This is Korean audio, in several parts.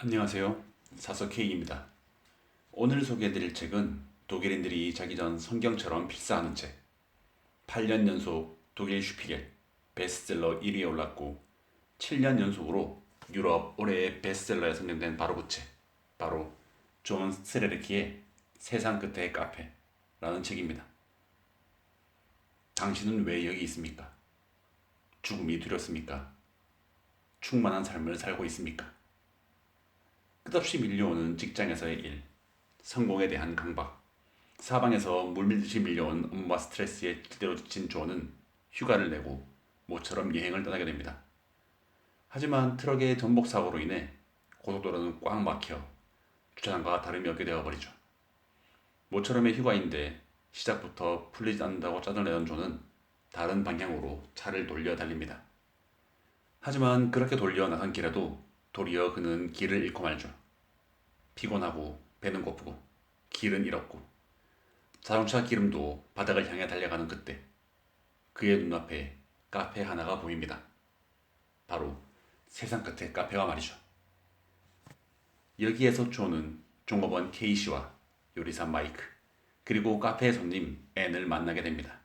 안녕하세요. 사서 K입니다. 오늘 소개해드릴 책은 독일인들이 자기 전 성경처럼 필사하는 책. 8년 연속 독일 슈피겔 베스트셀러 1위에 올랐고 7년 연속으로 유럽 올해의 베스트셀러에 선정된 바로 그 책. 바로 존 스트레르키의 세상 끝의 카페라는 책입니다. 당신은 왜 여기 있습니까? 죽음이 두렵습니까? 충만한 삶을 살고 있습니까? 끝없이 밀려오는 직장에서의 일, 성공에 대한 강박, 사방에서 물밀듯이 밀려온 업무와 스트레스에 제대로 지친 존은 휴가를 내고 모처럼 여행을 떠나게 됩니다. 하지만 트럭의 전복 사고로 인해 고속도로는 꽉 막혀 주차장과 다름이 없게 되어버리죠. 모처럼의 휴가인데 시작부터 풀리지 않는다고 짜증을 내던 존은 다른 방향으로 차를 돌려 달립니다. 하지만 그렇게 돌려 나선 길에도 도리어 그는 길을 잃고 말죠. 피곤하고 배는 고프고 길은 잃었고 자동차 기름도 바닥을 향해 달려가는 그때 그의 눈앞에 카페 하나가 보입니다. 바로 세상 끝의 카페가 말이죠. 여기에서 존은 종업원 케이시와 요리사 마이크 그리고 카페의 손님 앤을 만나게 됩니다.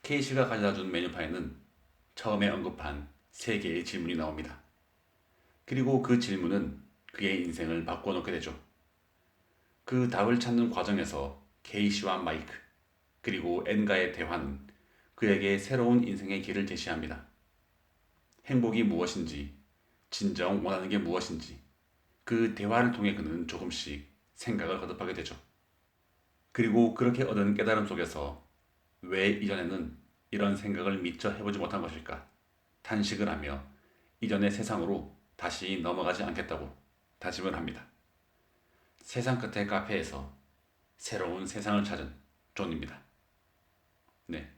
케이시가 가져다준 메뉴판에는 처음에 언급한 3개의 질문이 나옵니다. 그리고 그 질문은 그의 인생을 바꿔놓게 되죠. 그 답을 찾는 과정에서 케이시와 마이크 그리고 앤과의 대화는 그에게 새로운 인생의 길을 제시합니다. 행복이 무엇인지, 진정 원하는 게 무엇인지 그 대화를 통해 그는 조금씩 생각을 거듭하게 되죠. 그리고 그렇게 얻은 깨달음 속에서 왜 이전에는 이런 생각을 미처 해보지 못한 것일까 탄식을 하며 이전의 세상으로 다시 넘어가지 않겠다고 다짐을 합니다. 세상 끝의 카페에서 새로운 세상을 찾은 존입니다. 네,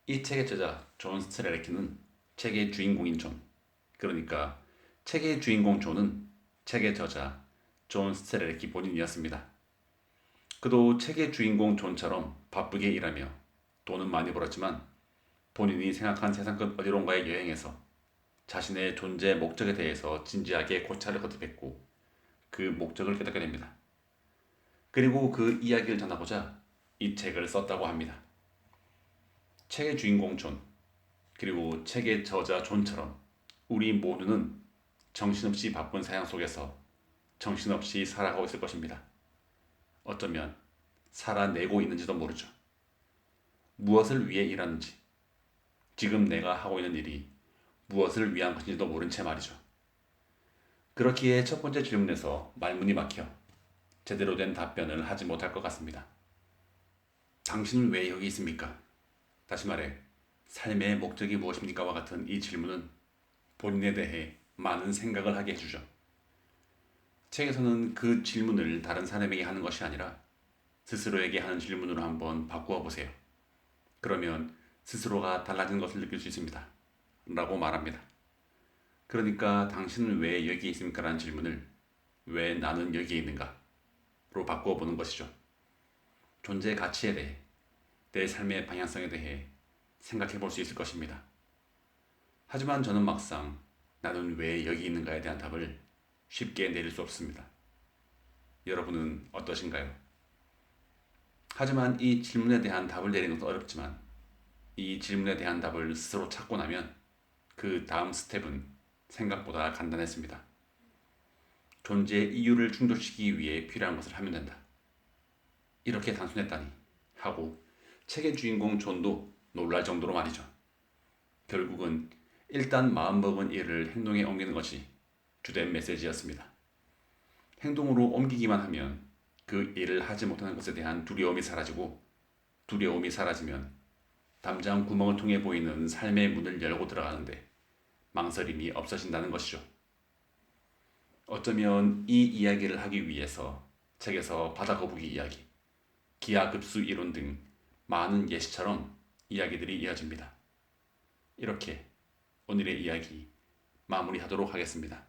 이 책의 저자 존 스트레르키는 책의 주인공인 존, 그러니까 책의 주인공 존은 책의 저자 존 스트레르키 본인이었습니다. 그도 책의 주인공 존처럼 바쁘게 일하며 돈은 많이 벌었지만 본인이 생각한 세상 끝 어디론가의 여행에서 자신의 존재 목적에 대해서 진지하게 고찰을 거듭했고 그 목적을 깨닫게 됩니다. 그리고 그 이야기를 전하고자 이 책을 썼다고 합니다. 책의 주인공 존, 그리고 책의 저자 존처럼 우리 모두는 정신없이 바쁜 사양 속에서 정신없이 살아가고 있을 것입니다. 어쩌면 살아내고 있는지도 모르죠. 무엇을 위해 일하는지, 지금 내가 하고 있는 일이 무엇을 위한 것인지도 모른 채 말이죠. 그렇기에 첫 번째 질문에서 말문이 막혀 제대로 된 답변을 하지 못할 것 같습니다. 당신은 왜 여기 있습니까? 다시 말해, 삶의 목적이 무엇입니까?와 같은 이 질문은 본인에 대해 많은 생각을 하게 해주죠. 책에서는 그 질문을 다른 사람에게 하는 것이 아니라 스스로에게 하는 질문으로 한번 바꾸어 보세요. 그러면 스스로가 달라진 것을 느낄 수 있습니다. 라고 말합니다. 그러니까 당신은 왜 여기에 있습니까? 라는 질문을 왜 나는 여기에 있는가? 로 바꾸어 보는 것이죠. 존재의 가치에 대해, 내 삶의 방향성에 대해 생각해 볼 수 있을 것입니다. 하지만 저는 막상 나는 왜 여기 있는가에 대한 답을 쉽게 내릴 수 없습니다. 여러분은 어떠신가요? 하지만 이 질문에 대한 답을 내리는 것도 어렵지만 이 질문에 대한 답을 스스로 찾고 나면 그 다음 스텝은 생각보다 간단했습니다. 존재의 이유를 충족시키기 위해 필요한 것을 하면 된다. 이렇게 단순했다니 하고 책의 주인공 존도 놀랄 정도로 말이죠. 결국은 일단 마음먹은 일을 행동에 옮기는 것이 주된 메시지였습니다. 행동으로 옮기기만 하면 그 일을 하지 못하는 것에 대한 두려움이 사라지고 두려움이 사라지면 담장 구멍을 통해 보이는 삶의 문을 열고 들어가는데 망설임이 없어진다는 것이죠. 어쩌면 이 이야기를 하기 위해서 책에서 바다 거북이 이야기, 기하급수 이론 등 많은 예시처럼 이야기들이 이어집니다. 이렇게 오늘의 이야기 마무리하도록 하겠습니다.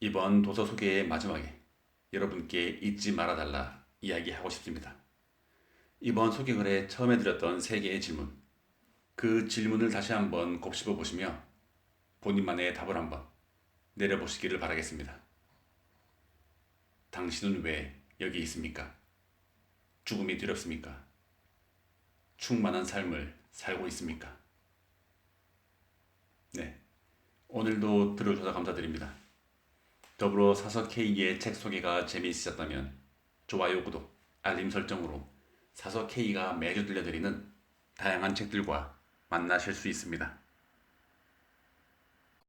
이번 도서 소개의 마지막에 여러분께 잊지 말아달라 이야기하고 싶습니다. 이번 소개글에 처음에 드렸던 3개의 질문, 그 질문을 다시 한번 곱씹어 보시며 본인만의 답을 한번 내려보시기를 바라겠습니다. 당신은 왜 여기 있습니까? 죽음이 두렵습니까? 충만한 삶을 살고 있습니까? 네, 오늘도 들어주셔서 감사드립니다. 더불어 사서 K의 책 소개가 재미있으셨다면 좋아요, 구독, 알림 설정으로 사서 K가 매주 들려드리는 다양한 책들과 만나실 수 있습니다.